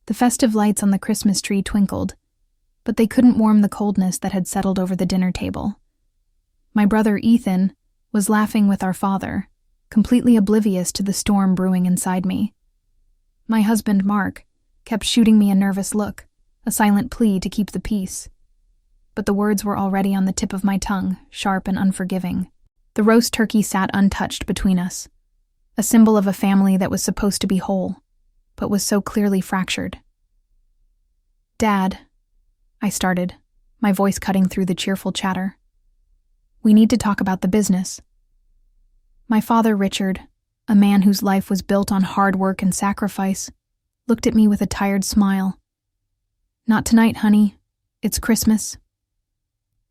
The festive lights on the Christmas tree twinkled, but they couldn't warm the coldness that had settled over the dinner table. My brother Ethan was laughing with our father, completely oblivious to the storm brewing inside me. My husband, Mark, kept shooting me a nervous look, a silent plea to keep the peace. But the words were already on the tip of my tongue, sharp and unforgiving. The roast turkey sat untouched between us, a symbol of a family that was supposed to be whole, but was so clearly fractured. "Dad," I started, my voice cutting through the cheerful chatter. "We need to talk about the business." My father, Richard, a man whose life was built on hard work and sacrifice, looked at me with a tired smile. "Not tonight, honey. It's Christmas."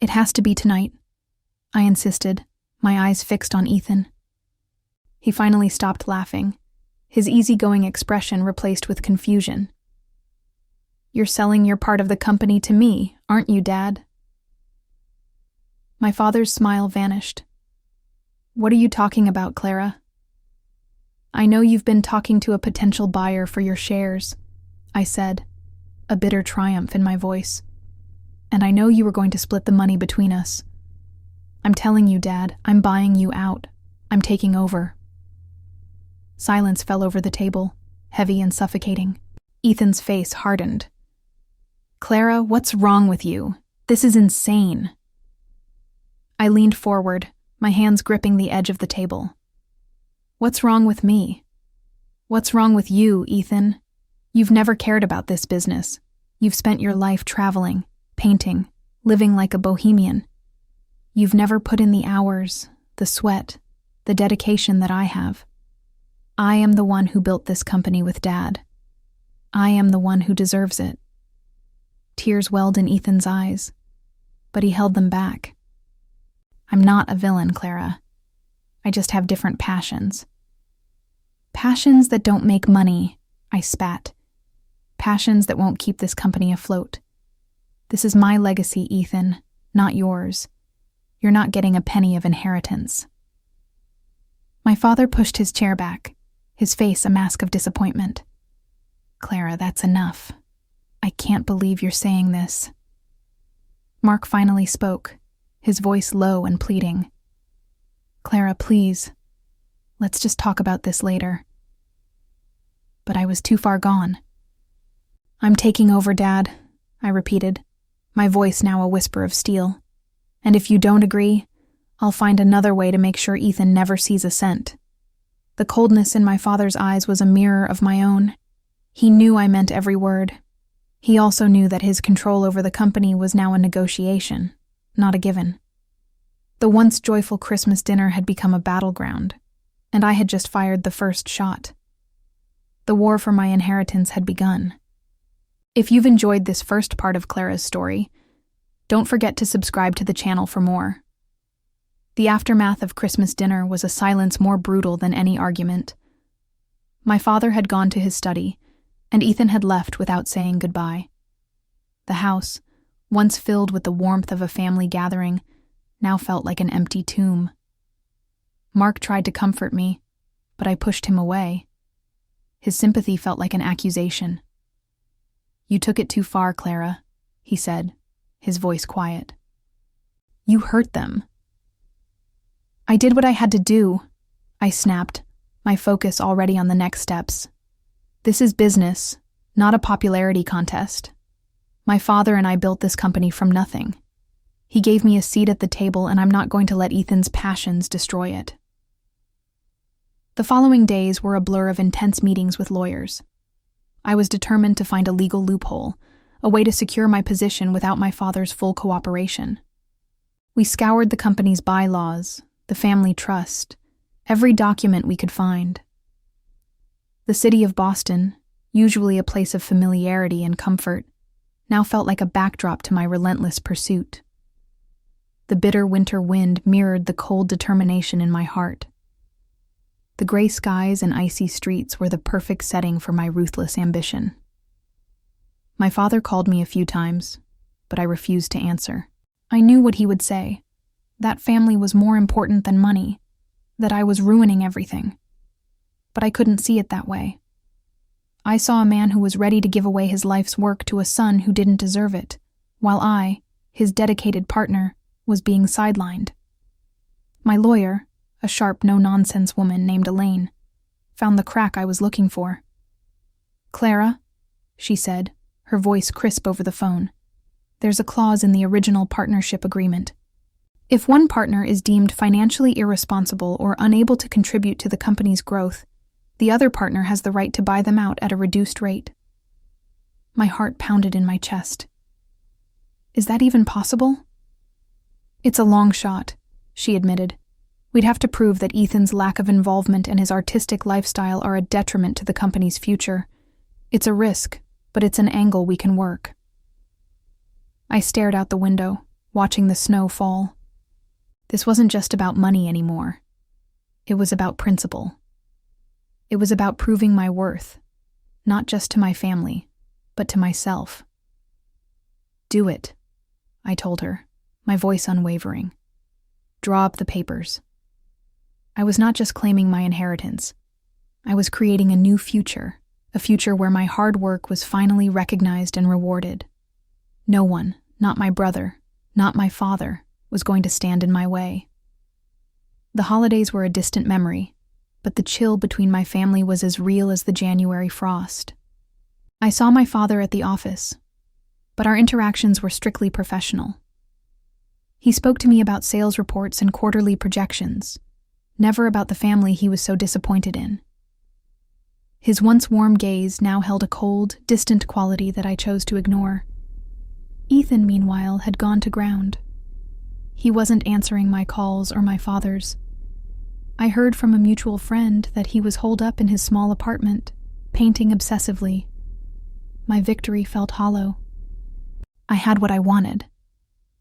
"It has to be tonight," I insisted, my eyes fixed on Ethan. He finally stopped laughing, his easygoing expression replaced with confusion. "You're selling your part of the company to me, aren't you, Dad?" My father's smile vanished. "What are you talking about, Clara?" "I know you've been talking to a potential buyer for your shares," I said, a bitter triumph in my voice. "And I know you were going to split the money between us. I'm telling you, Dad, I'm buying you out. I'm taking over." Silence fell over the table, heavy and suffocating. Ethan's face hardened. "Clara, what's wrong with you? This is insane." I leaned forward, my hands gripping the edge of the table. "What's wrong with me? What's wrong with you, Ethan? You've never cared about this business. You've spent your life traveling, painting, living like a bohemian. You've never put in the hours, the sweat, the dedication that I have. I am the one who built this company with Dad. I am the one who deserves it." Tears welled in Ethan's eyes, but he held them back. "I'm not a villain, Clara. I just have different passions." "Passions that don't make money," I spat. "Passions that won't keep this company afloat. This is my legacy, Ethan, not yours. You're not getting a penny of inheritance." My father pushed his chair back, his face a mask of disappointment. "Clara, that's enough. I can't believe you're saying this." Mark finally spoke, his voice low and pleading. "Clara, please. Let's just talk about this later." But I was too far gone. "I'm taking over, Dad," I repeated, my voice now a whisper of steel. "And if you don't agree, I'll find another way to make sure Ethan never sees a cent." The coldness in my father's eyes was a mirror of my own. He knew I meant every word. He also knew that his control over the company was now a negotiation, not a given. The once joyful Christmas dinner had become a battleground, and I had just fired the first shot. The war for my inheritance had begun. If you've enjoyed this first part of Clara's story, don't forget to subscribe to the channel for more. The aftermath of Christmas dinner was a silence more brutal than any argument. My father had gone to his study, and Ethan had left without saying goodbye. The house, once filled with the warmth of a family gathering, now felt like an empty tomb. Mark tried to comfort me, but I pushed him away. His sympathy felt like an accusation. "You took it too far, Clara," he said, his voice quiet. "You hurt them." "I did what I had to do," I snapped, my focus already on the next steps. "This is business, not a popularity contest. My father and I built this company from nothing. He gave me a seat at the table, and I'm not going to let Ethan's passions destroy it." The following days were a blur of intense meetings with lawyers. I was determined to find a legal loophole, a way to secure my position without my father's full cooperation. We scoured the company's bylaws, the family trust, every document we could find. The city of Boston, usually a place of familiarity and comfort, now felt like a backdrop to my relentless pursuit. The bitter winter wind mirrored the cold determination in my heart. The gray skies and icy streets were the perfect setting for my ruthless ambition. My father called me a few times, but I refused to answer. I knew what he would say. That family was more important than money, that I was ruining everything. But I couldn't see it that way. I saw a man who was ready to give away his life's work to a son who didn't deserve it, while I, his dedicated partner, was being sidelined. My lawyer, a sharp, no-nonsense woman named Elaine, found the crack I was looking for. "Clara," she said, her voice crisp over the phone, "there's a clause in the original partnership agreement. If one partner is deemed financially irresponsible or unable to contribute to the company's growth, the other partner has the right to buy them out at a reduced rate." My heart pounded in my chest. "Is that even possible?" "It's a long shot," she admitted. "We'd have to prove that Ethan's lack of involvement and his artistic lifestyle are a detriment to the company's future. It's a risk, but it's an angle we can work." I stared out the window, watching the snow fall. This wasn't just about money anymore. It was about principle. It was about proving my worth, not just to my family, but to myself. "Do it," I told her, my voice unwavering. "Draw up the papers." I was not just claiming my inheritance. I was creating a new future, a future where my hard work was finally recognized and rewarded. No one, not my brother, not my father, was going to stand in my way. The holidays were a distant memory, but the chill between my family was as real as the January frost. I saw my father at the office, but our interactions were strictly professional. He spoke to me about sales reports and quarterly projections, never about the family he was so disappointed in. His once warm gaze now held a cold, distant quality that I chose to ignore. Ethan, meanwhile, had gone to ground. He wasn't answering my calls or my father's. I heard from a mutual friend that he was holed up in his small apartment, painting obsessively. My victory felt hollow. I had what I wanted,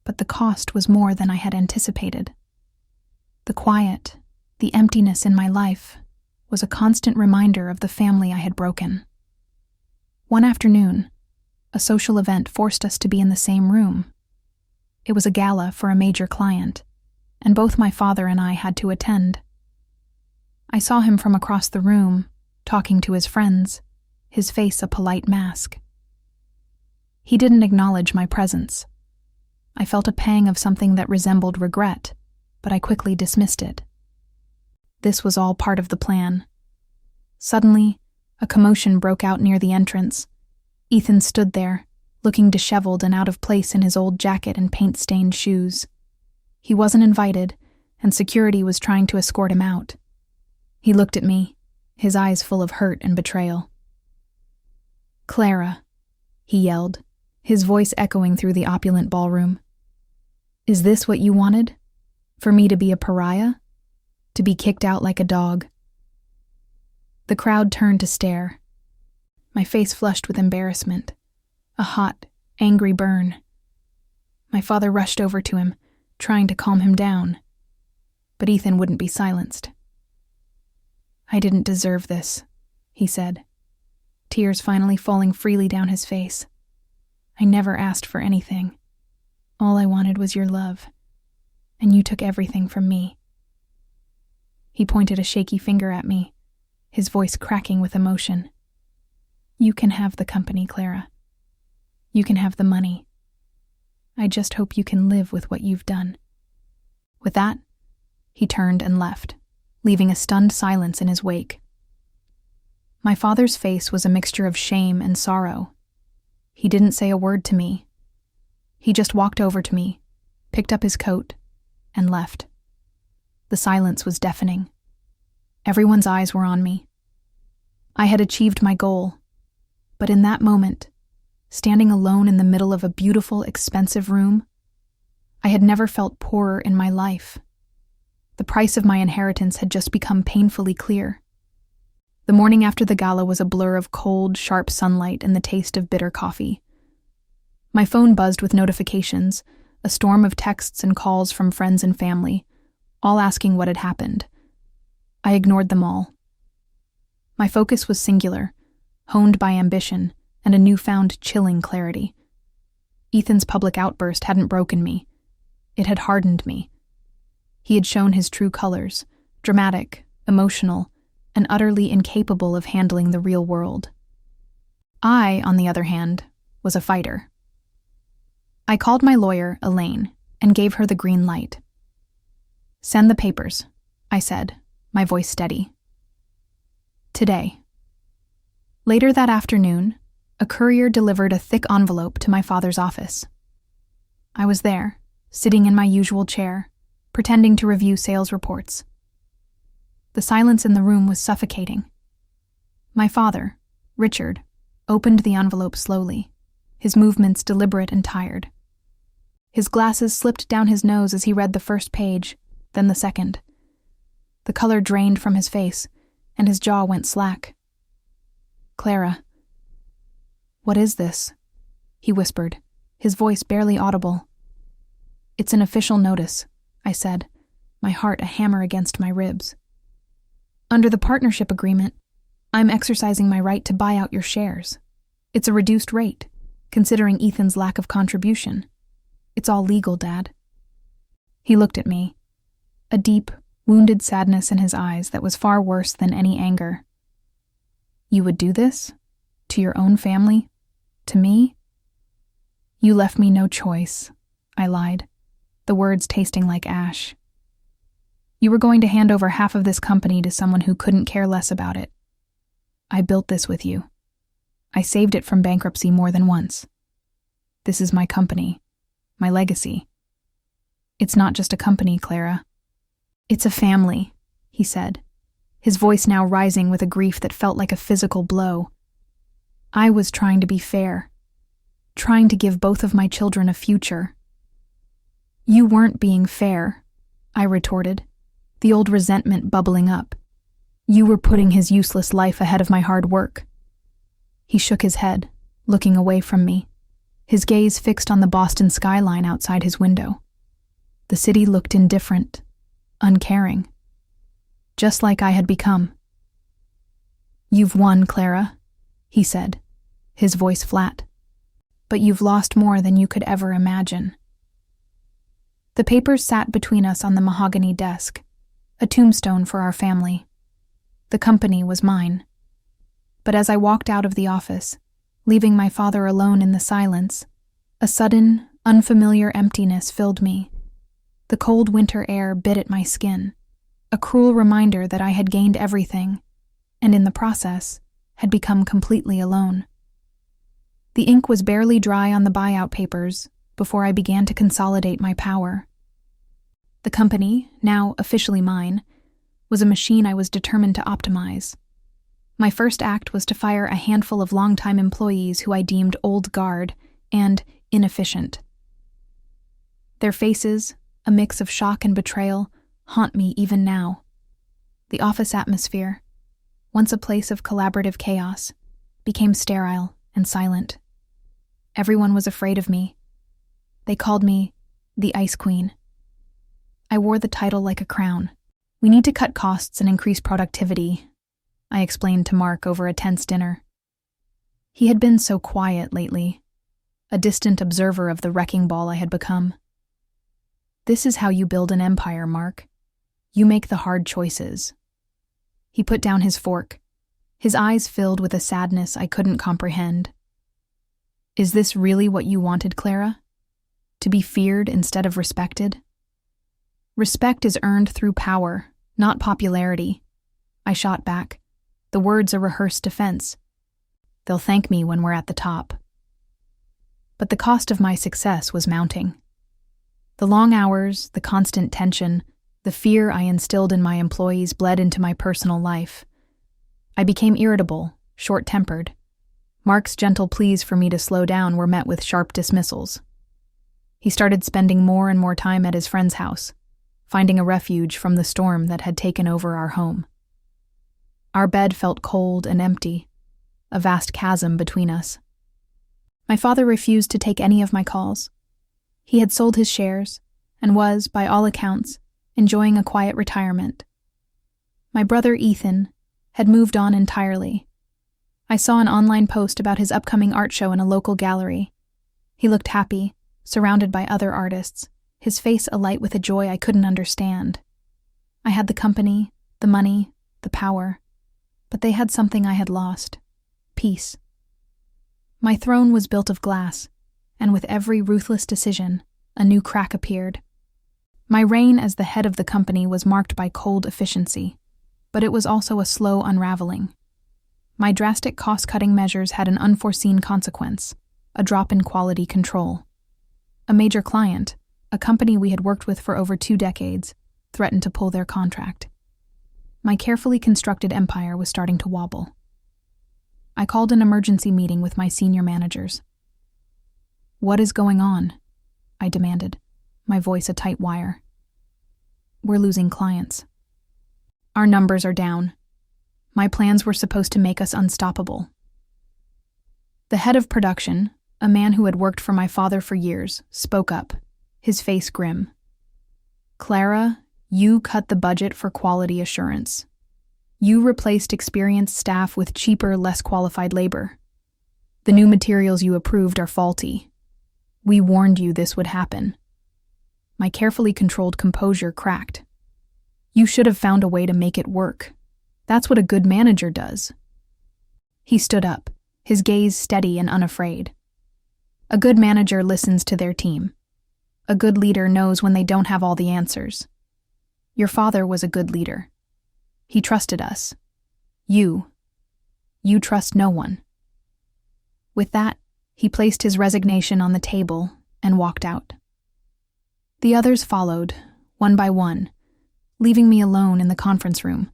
but the cost was more than I had anticipated. The quiet, the emptiness in my life, was a constant reminder of the family I had broken. One afternoon, a social event forced us to be in the same room. It was a gala for a major client, and both my father and I had to attend. I saw him from across the room, talking to his friends, his face a polite mask. He didn't acknowledge my presence. I felt a pang of something that resembled regret, but I quickly dismissed it. This was all part of the plan. Suddenly, a commotion broke out near the entrance. Ethan stood there, looking disheveled and out of place in his old jacket and paint-stained shoes. He wasn't invited, and security was trying to escort him out. He looked at me, his eyes full of hurt and betrayal. "Clara," he yelled, his voice echoing through the opulent ballroom. "Is this what you wanted? For me to be a pariah? To be kicked out like a dog?" The crowd turned to stare. My face flushed with embarrassment, a hot, angry burn. My father rushed over to him, trying to calm him down, but Ethan wouldn't be silenced. "I didn't deserve this," he said, tears finally falling freely down his face. "I never asked for anything. All I wanted was your love, and you took everything from me." He pointed a shaky finger at me, his voice cracking with emotion. "You can have the company, Clara. You can have the money. I just hope you can live with what you've done." With that, he turned and left, leaving a stunned silence in his wake. My father's face was a mixture of shame and sorrow. He didn't say a word to me. He just walked over to me, picked up his coat, and left. The silence was deafening. Everyone's eyes were on me. I had achieved my goal, but in that moment, standing alone in the middle of a beautiful, expensive room, I had never felt poorer in my life. The price of my inheritance had just become painfully clear. The morning after the gala was a blur of cold, sharp sunlight and the taste of bitter coffee. My phone buzzed with notifications, a storm of texts and calls from friends and family, all asking what had happened. I ignored them all. My focus was singular, honed by ambition and a newfound chilling clarity. Ethan's public outburst hadn't broken me. It had hardened me. He had shown his true colors, dramatic, emotional, and utterly incapable of handling the real world. I, on the other hand, was a fighter. I called my lawyer, Elaine, and gave her the green light. "Send the papers," I said, my voice steady. "Today." Later that afternoon, a courier delivered a thick envelope to my father's office. I was there, sitting in my usual chair, pretending to review sales reports. The silence in the room was suffocating. My father, Richard, opened the envelope slowly, his movements deliberate and tired. His glasses slipped down his nose as he read the first page, then the second. The color drained from his face, and his jaw went slack. "Clara." "What is this?" he whispered, his voice barely audible. "It's an official notice," I said, my heart a hammer against my ribs. "Under the partnership agreement, I'm exercising my right to buy out your shares. It's a reduced rate, considering Ethan's lack of contribution. It's all legal, Dad." He looked at me, a deep, wounded sadness in his eyes that was far worse than any anger. "You would do this? To your own family? To me?" "You left me no choice," I lied, the words tasting like ash. "You were going to hand over half of this company to someone who couldn't care less about it. I built this with you. I saved it from bankruptcy more than once. This is my company, my legacy. It's not just a company, Clara. It's a family," he said, his voice now rising with a grief that felt like a physical blow. "I was trying to be fair, trying to give both of my children a future." "You weren't being fair," I retorted, the old resentment bubbling up. "You were putting his useless life ahead of my hard work." He shook his head, looking away from me, his gaze fixed on the Boston skyline outside his window. The city looked indifferent, uncaring, just like I had become. "You've won, Clara," he said, his voice flat. "But you've lost more than you could ever imagine." The papers sat between us on the mahogany desk, a tombstone for our family. The company was mine. But as I walked out of the office, leaving my father alone in the silence, a sudden, unfamiliar emptiness filled me. The cold winter air bit at my skin, a cruel reminder that I had gained everything, and in the process, had become completely alone. The ink was barely dry on the buyout papers before I began to consolidate my power. The company, now officially mine, was a machine I was determined to optimize. My first act was to fire a handful of longtime employees who I deemed old guard and inefficient. Their faces, a mix of shock and betrayal, haunt me even now. The office atmosphere, once a place of collaborative chaos, became sterile and silent. Everyone was afraid of me. They called me the Ice Queen. I wore the title like a crown. "We need to cut costs and increase productivity," I explained to Mark over a tense dinner. He had been so quiet lately, a distant observer of the wrecking ball I had become. "This is how you build an empire, Mark. You make the hard choices." He put down his fork, his eyes filled with a sadness I couldn't comprehend. "Is this really what you wanted, Clara? To be feared instead of respected?" "Respect is earned through power, not popularity," I shot back, the words a rehearsed defense. "They'll thank me when we're at the top." But the cost of my success was mounting. The long hours, the constant tension, the fear I instilled in my employees bled into my personal life. I became irritable, short-tempered. Mark's gentle pleas for me to slow down were met with sharp dismissals. He started spending more and more time at his friend's house, finding a refuge from the storm that had taken over our home. Our bed felt cold and empty, a vast chasm between us. My father refused to take any of my calls. He had sold his shares and was, by all accounts, enjoying a quiet retirement. My brother Ethan had moved on entirely. I saw an online post about his upcoming art show in a local gallery. He looked happy, surrounded by other artists, his face alight with a joy I couldn't understand. I had the company, the money, the power, but they had something I had lost: peace. My throne was built of glass, and with every ruthless decision, a new crack appeared. My reign as the head of the company was marked by cold efficiency, but it was also a slow unraveling. My drastic cost-cutting measures had an unforeseen consequence, a drop in quality control. A major client, a company we had worked with for over 2 decades, threatened to pull their contract. My carefully constructed empire was starting to wobble. I called an emergency meeting with my senior managers. "What is going on?" I demanded, my voice a tight wire. "We're losing clients. Our numbers are down. My plans were supposed to make us unstoppable." The head of production, a man who had worked for my father for years, spoke up, his face grim. "Clara, you cut the budget for quality assurance. You replaced experienced staff with cheaper, less qualified labor. The new materials you approved are faulty. We warned you this would happen." My carefully controlled composure cracked. "You should have found a way to make it work. That's what a good manager does." He stood up, his gaze steady and unafraid. "A good manager listens to their team. A good leader knows when they don't have all the answers. Your father was a good leader. He trusted us. You trust no one." With that, he placed his resignation on the table and walked out. The others followed, one by one, leaving me alone in the conference room.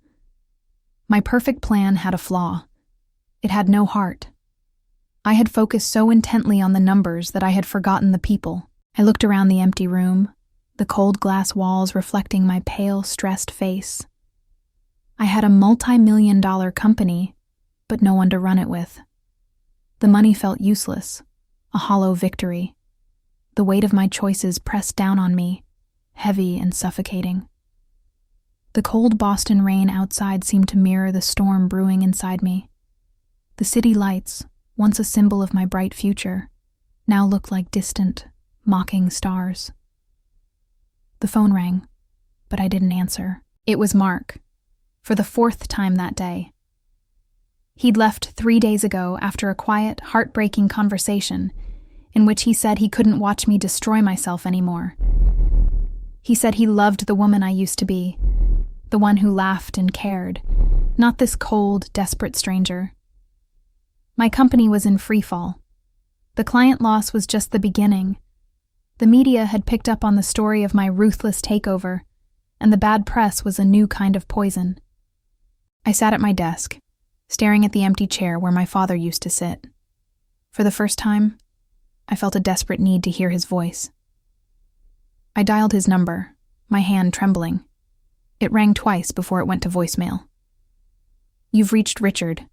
My perfect plan had a flaw. It had no heart. I had focused so intently on the numbers that I had forgotten the people. I looked around the empty room, the cold glass walls reflecting my pale, stressed face. I had a multi-million-dollar company, but no one to run it with. The money felt useless, a hollow victory. The weight of my choices pressed down on me, heavy and suffocating. The cold Boston rain outside seemed to mirror the storm brewing inside me. The city lights, once a symbol of my bright future, now looked like distant, mocking stars. The phone rang, but I didn't answer. It was Mark, for the 4th time that day. He'd left 3 days ago after a quiet, heartbreaking conversation in which he said he couldn't watch me destroy myself anymore. He said he loved the woman I used to be, the one who laughed and cared, not this cold, desperate stranger. My company was in freefall. The client loss was just the beginning. The media had picked up on the story of my ruthless takeover, and the bad press was a new kind of poison. I sat at my desk, staring at the empty chair where my father used to sit. For the first time, I felt a desperate need to hear his voice. I dialed his number, my hand trembling. It rang twice before it went to voicemail. "You've reached Richard,"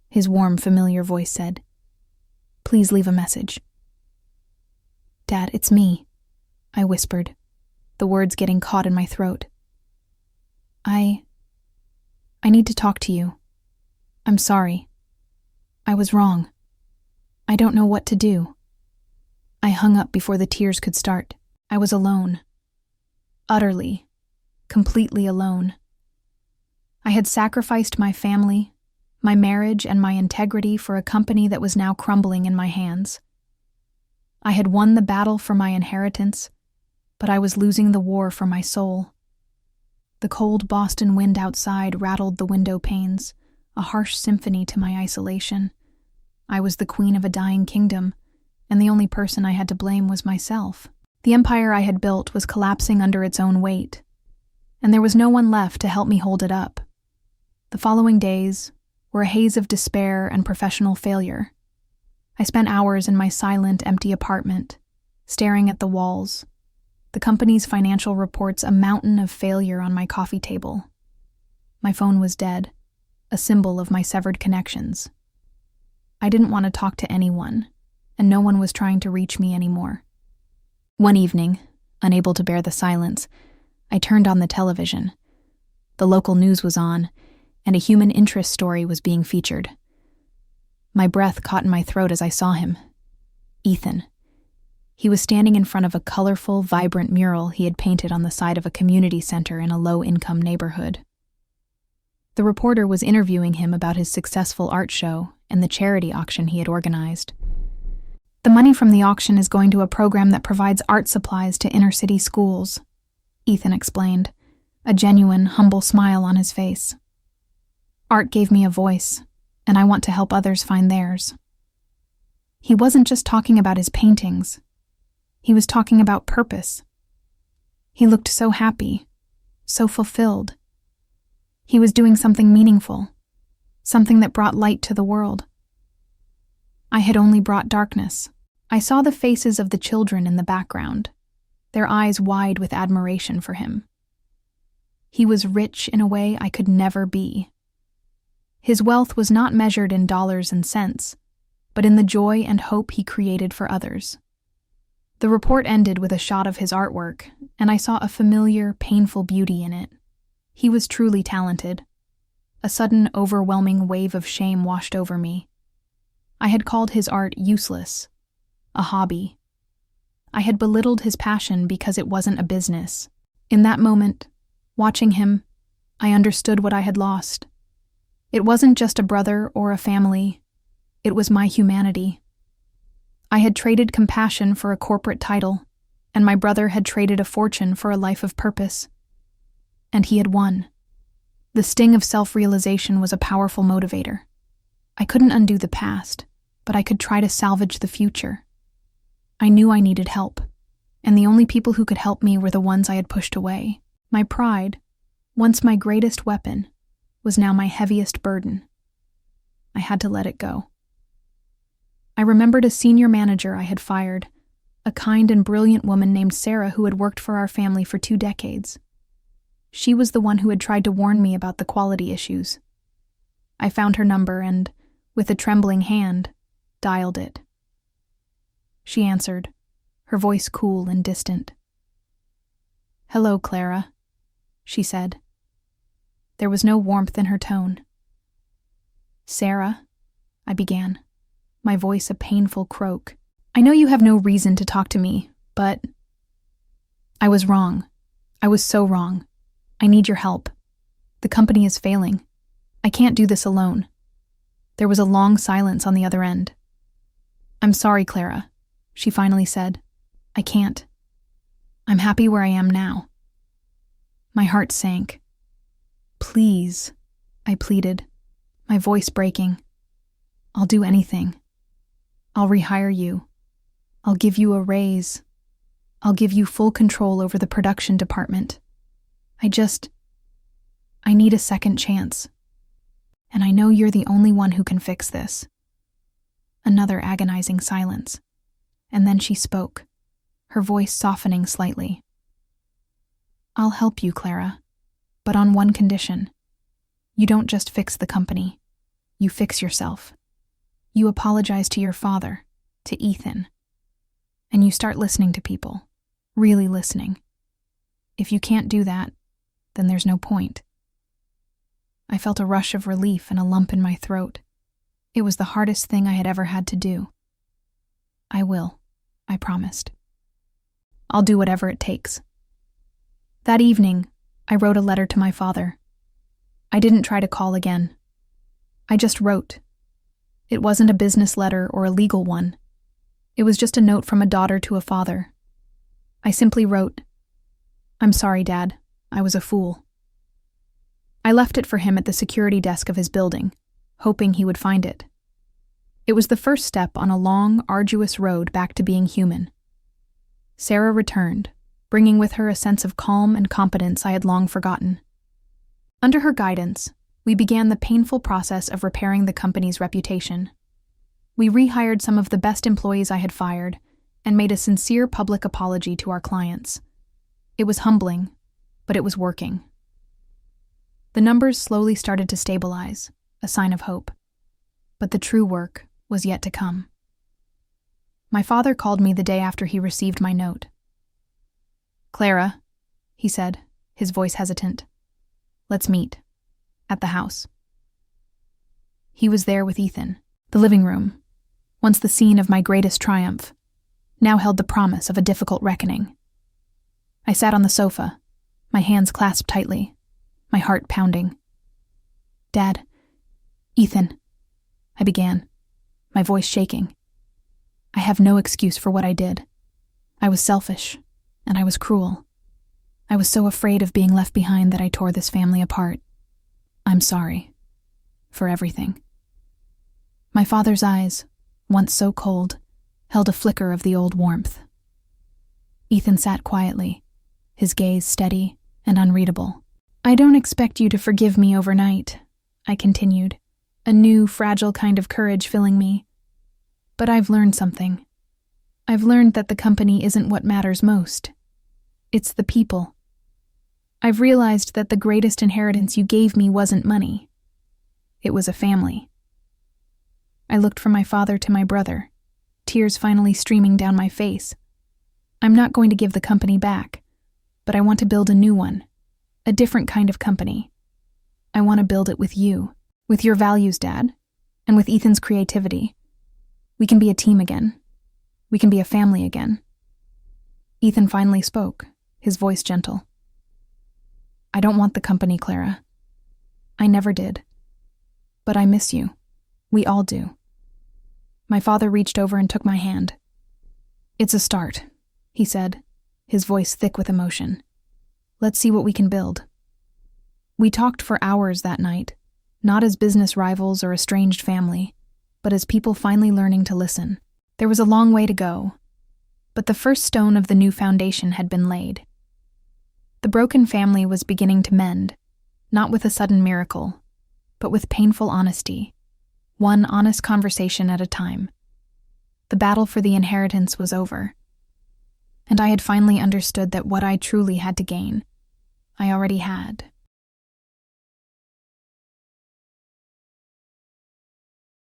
his warm, familiar voice said. "Please leave a message." "Dad, it's me," I whispered, the words getting caught in my throat. I need to talk to you. I'm sorry. I was wrong. I don't know what to do." I hung up before the tears could start. I was alone. Utterly, completely alone. I had sacrificed my family, my marriage, and my integrity for a company that was now crumbling in my hands. I had won the battle for my inheritance, but I was losing the war for my soul. The cold Boston wind outside rattled the window panes, a harsh symphony to my isolation. I was the queen of a dying kingdom, and the only person I had to blame was myself. The empire I had built was collapsing under its own weight, and there was no one left to help me hold it up. The following days were a haze of despair and professional failure. I spent hours in my silent, empty apartment, staring at the walls, the company's financial reports a mountain of failure on my coffee table. My phone was dead, a symbol of my severed connections. I didn't want to talk to anyone, and no one was trying to reach me anymore. One evening, unable to bear the silence, I turned on the television. The local news was on, and a human interest story was being featured. My breath caught in my throat as I saw him. Ethan. He was standing in front of a colorful, vibrant mural he had painted on the side of a community center in a low-income neighborhood. The reporter was interviewing him about his successful art show and the charity auction he had organized. The money from the auction is going to a program that provides art supplies to inner-city schools, Ethan explained, a genuine, humble smile on his face. Art gave me a voice, and I want to help others find theirs. He wasn't just talking about his paintings. He was talking about purpose. He looked so happy, so fulfilled. He was doing something meaningful, something that brought light to the world. I had only brought darkness. I saw the faces of the children in the background, their eyes wide with admiration for him. He was rich in a way I could never be. His wealth was not measured in dollars and cents, but in the joy and hope he created for others. The report ended with a shot of his artwork, and I saw a familiar, painful beauty in it. He was truly talented. A sudden, overwhelming wave of shame washed over me. I had called his art useless, a hobby. I had belittled his passion because it wasn't a business. In that moment, watching him, I understood what I had lost. It wasn't just a brother or a family. It was my humanity. I had traded compassion for a corporate title, and my brother had traded a fortune for a life of purpose. And he had won. The sting of self-realization was a powerful motivator. I couldn't undo the past, but I could try to salvage the future. I knew I needed help, and the only people who could help me were the ones I had pushed away. My pride, once my greatest weapon, was now my heaviest burden. I had to let it go. I remembered a senior manager I had fired, a kind and brilliant woman named Sarah who had worked for our family for 2 decades. She was the one who had tried to warn me about the quality issues. I found her number and, with a trembling hand, dialed it. She answered, her voice cool and distant. "Hello, Clara," she said. There was no warmth in her tone. "Sarah," I began, my voice a painful croak. "I know you have no reason to talk to me, but I was wrong. I was so wrong. I need your help. The company is failing. I can't do this alone." There was a long silence on the other end. "I'm sorry, Clara," she finally said. "I can't. I'm happy where I am now." My heart sank. "Please," I pleaded, my voice breaking. "I'll do anything. I'll rehire you. I'll give you a raise. I'll give you full control over the production department. I need a second chance. And I know you're the only one who can fix this." Another agonizing silence. And then she spoke, her voice softening slightly. "I'll help you, Clara, but on one condition. You don't just fix the company. You fix yourself. You apologize to your father, to Ethan. And you start listening to people, really listening. If you can't do that, then there's no point." I felt a rush of relief and a lump in my throat. It was the hardest thing I had ever had to do. "I will," I promised. "I'll do whatever it takes." That evening, I wrote a letter to my father. I didn't try to call again. I just wrote. It wasn't a business letter or a legal one. It was just a note from a daughter to a father. I simply wrote, "I'm sorry, Dad. I was a fool." I left it for him at the security desk of his building, hoping he would find it. It was the first step on a long, arduous road back to being human. Sarah returned, bringing with her a sense of calm and competence I had long forgotten. Under her guidance, we began the painful process of repairing the company's reputation. We rehired some of the best employees I had fired and made a sincere public apology to our clients. It was humbling, but it was working. The numbers slowly started to stabilize, a sign of hope. But the true work was yet to come. My father called me the day after he received my note. "Clara," he said, his voice hesitant. "Let's meet. At the house." He was there with Ethan. The living room, once the scene of my greatest triumph, now held the promise of a difficult reckoning. I sat on the sofa, my hands clasped tightly, my heart pounding. Dad, Ethan, I began, my voice shaking. I have no excuse for what I did. I was selfish, and I was cruel. I was so afraid of being left behind that I tore this family apart. I'm sorry. For everything. My father's eyes, once so cold, held a flicker of the old warmth. Ethan sat quietly, his gaze steady and unreadable. I don't expect you to forgive me overnight, I continued, a new, fragile kind of courage filling me. But I've learned something. I've learned that the company isn't what matters most. It's the people. I've realized that the greatest inheritance you gave me wasn't money. It was a family. I looked from my father to my brother, tears finally streaming down my face. I'm not going to give the company back, but I want to build a new one, a different kind of company. I want to build it with you, with your values, Dad, and with Ethan's creativity. We can be a team again. We can be a family again. Ethan finally spoke, his voice gentle. I don't want the company, Clara. I never did. But I miss you. We all do. My father reached over and took my hand. It's a start, he said, his voice thick with emotion. Let's see what we can build. We talked for hours that night, not as business rivals or estranged family, but as people finally learning to listen. There was a long way to go, but the first stone of the new foundation had been laid. The broken family was beginning to mend, not with a sudden miracle, but with painful honesty, one honest conversation at a time. The battle for the inheritance was over, and I had finally understood that what I truly had to gain, I already had.